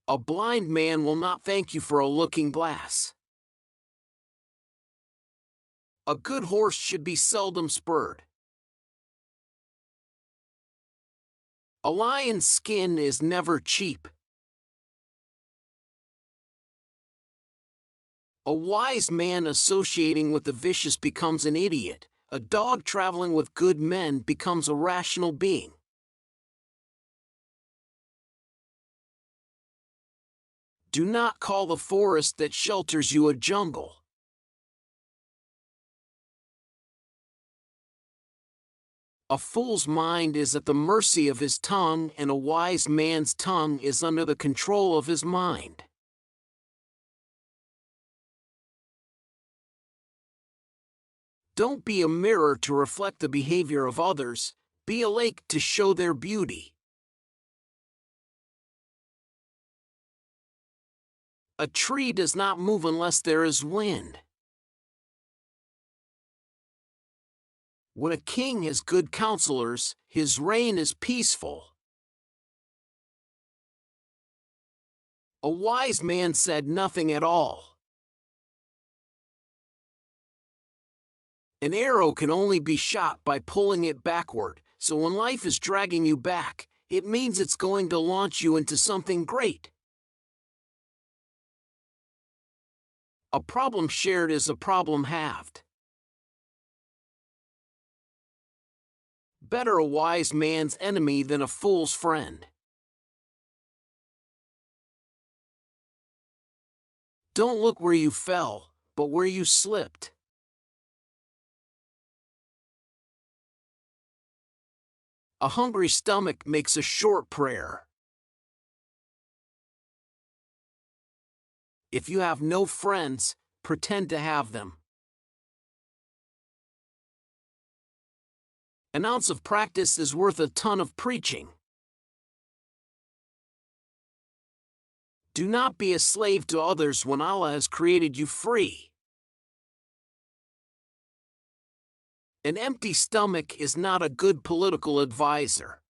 A blind man will not thank you for a looking glass. A good horse should be seldom spurred. A lion's skin is never cheap. A wise man associating with the vicious becomes an idiot. A dog traveling with good men becomes a rational being. Do not call the forest that shelters you a jungle. A fool's mind is at the mercy of his tongue, and a wise man's tongue is under the control of his mind. Don't be a mirror to reflect the behavior of others, be a lake to show their beauty. A tree does not move unless there is wind. When a king has good counselors, his reign is peaceful. A wise man said nothing at all. An arrow can only be shot by pulling it backward, so when life is dragging you back, it means it's going to launch you into something great. A problem shared is a problem halved. Better a wise man's enemy than a fool's friend. Don't look where you fell, but where you slipped. A hungry stomach makes a short prayer. If you have no friends, pretend to have them. An ounce of practice is worth a ton of preaching. Do not be a slave to others when Allah has created you free. An empty stomach is not a good political advisor.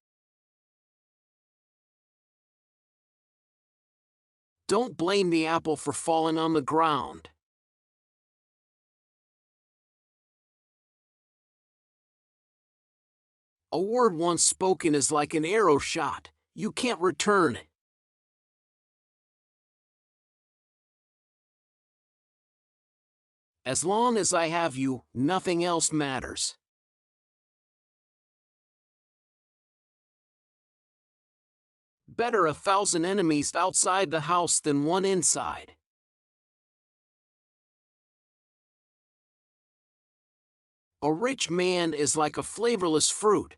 Don't blame the apple for falling on the ground. A word once spoken is like an arrow shot. You can't return it. As long as I have you, nothing else matters. Better 1,000 enemies outside the house than one inside. A rich man is like a flavorless fruit.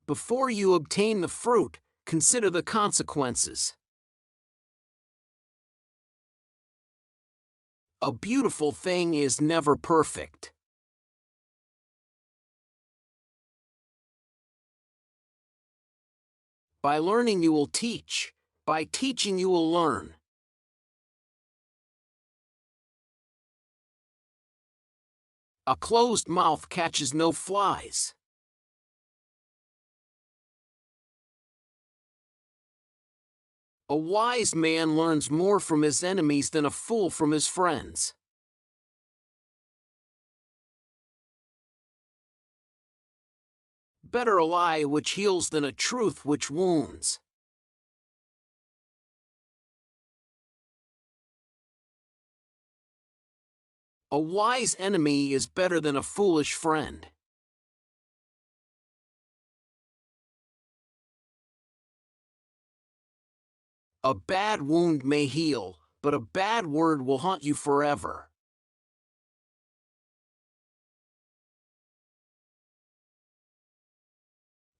Before you obtain the fruit, consider the consequences. A beautiful thing is never perfect. By learning you will teach, by teaching you will learn. A closed mouth catches no flies. A wise man learns more from his enemies than a fool from his friends. Better a lie which heals than a truth which wounds. A wise enemy is better than a foolish friend. A bad wound may heal, but a bad word will haunt you forever.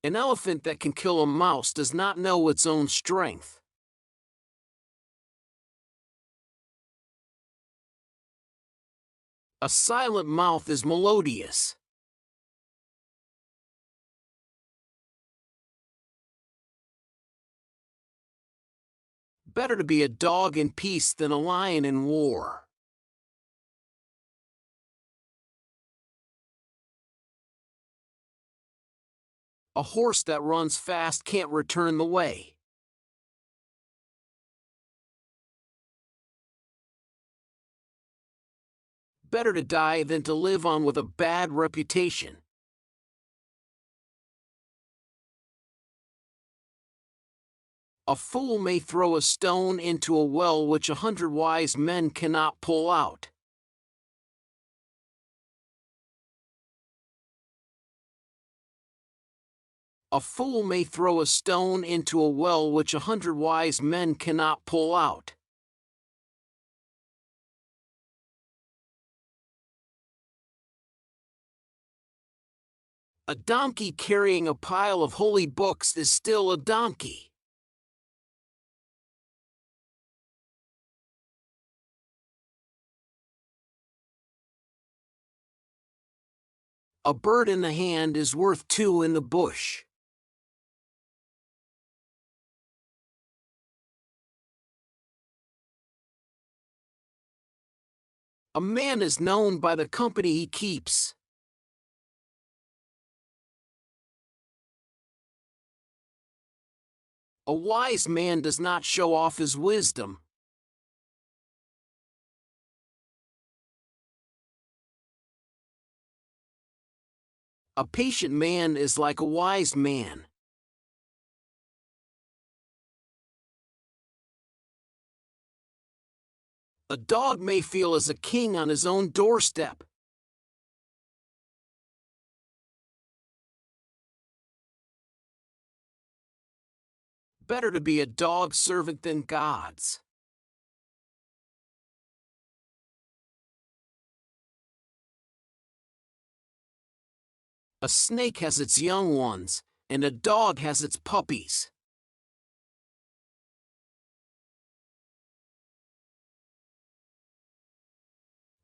An elephant that can kill a mouse does not know its own strength. A silent mouth is melodious. Better to be a dog in peace than a lion in war. A horse that runs fast can't return the way. Better to die than to live on with a bad reputation. A fool may throw a stone into a well which 100 wise men cannot pull out. A fool may throw a stone into a well which 100 wise men cannot pull out. A donkey carrying a pile of holy books is still a donkey. A bird in the hand is worth 2 in the bush. A man is known by the company he keeps. A wise man does not show off his wisdom. A patient man is like a wise man. A dog may feel as a king on his own doorstep. Better to be a dog's servant than God's. A snake has its young ones, and a dog has its puppies.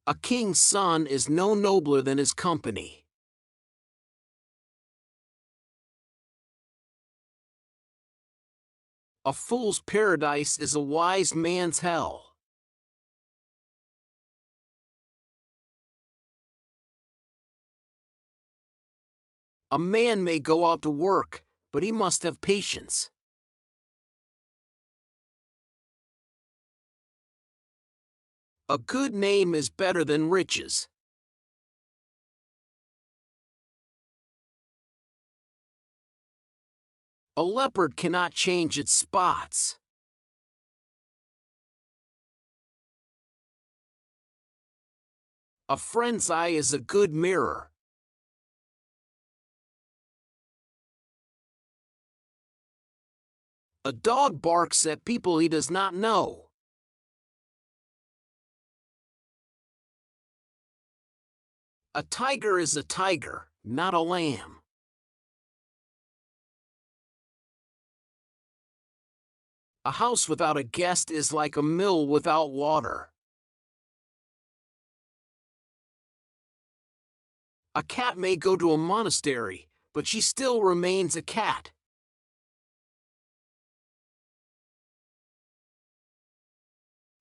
A king's son is no nobler than his company. A fool's paradise is a wise man's hell. A man may go out to work, but he must have patience. A good name is better than riches. A leopard cannot change its spots. A friend's eye is a good mirror. A dog barks at people he does not know. A tiger is a tiger, not a lamb. A house without a guest is like a mill without water. A cat may go to a monastery, but she still remains a cat.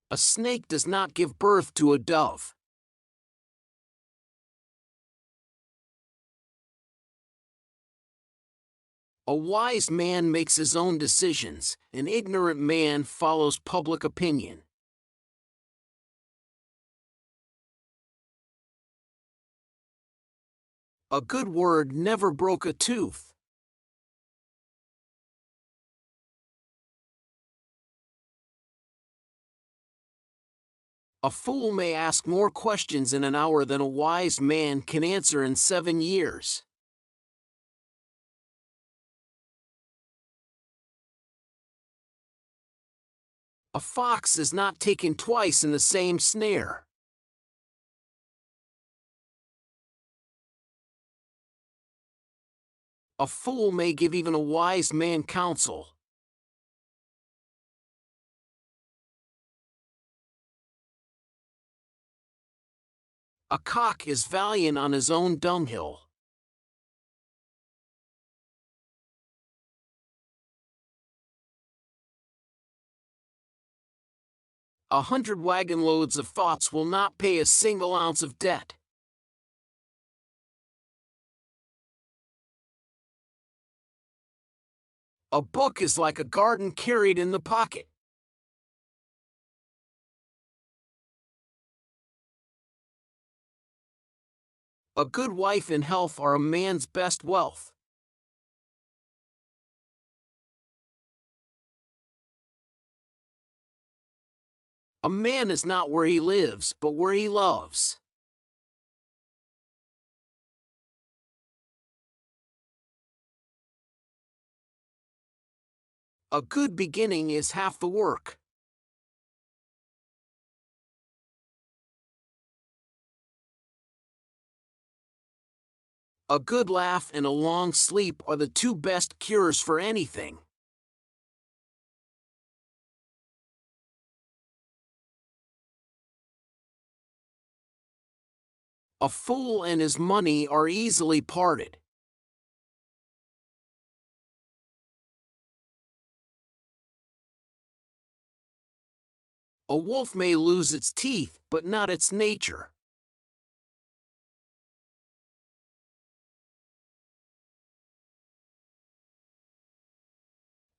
A snake does not give birth to a dove. A wise man makes his own decisions, an ignorant man follows public opinion. A good word never broke a tooth. A fool may ask more questions in an hour than a wise man can answer in 7 years. A fox is not taken twice in the same snare. A fool may give even a wise man counsel. A cock is valiant on his own dunghill. 100 wagon loads of thoughts will not pay a single ounce of debt. A book is like a garden carried in the pocket. A good wife and health are a man's best wealth. A man is not where he lives, but where he loves. A good beginning is half the work. A good laugh and a long sleep are the two best cures for anything. A fool and his money are easily parted. A wolf may lose its teeth, but not its nature.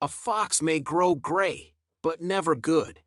A fox may grow gray, but never good.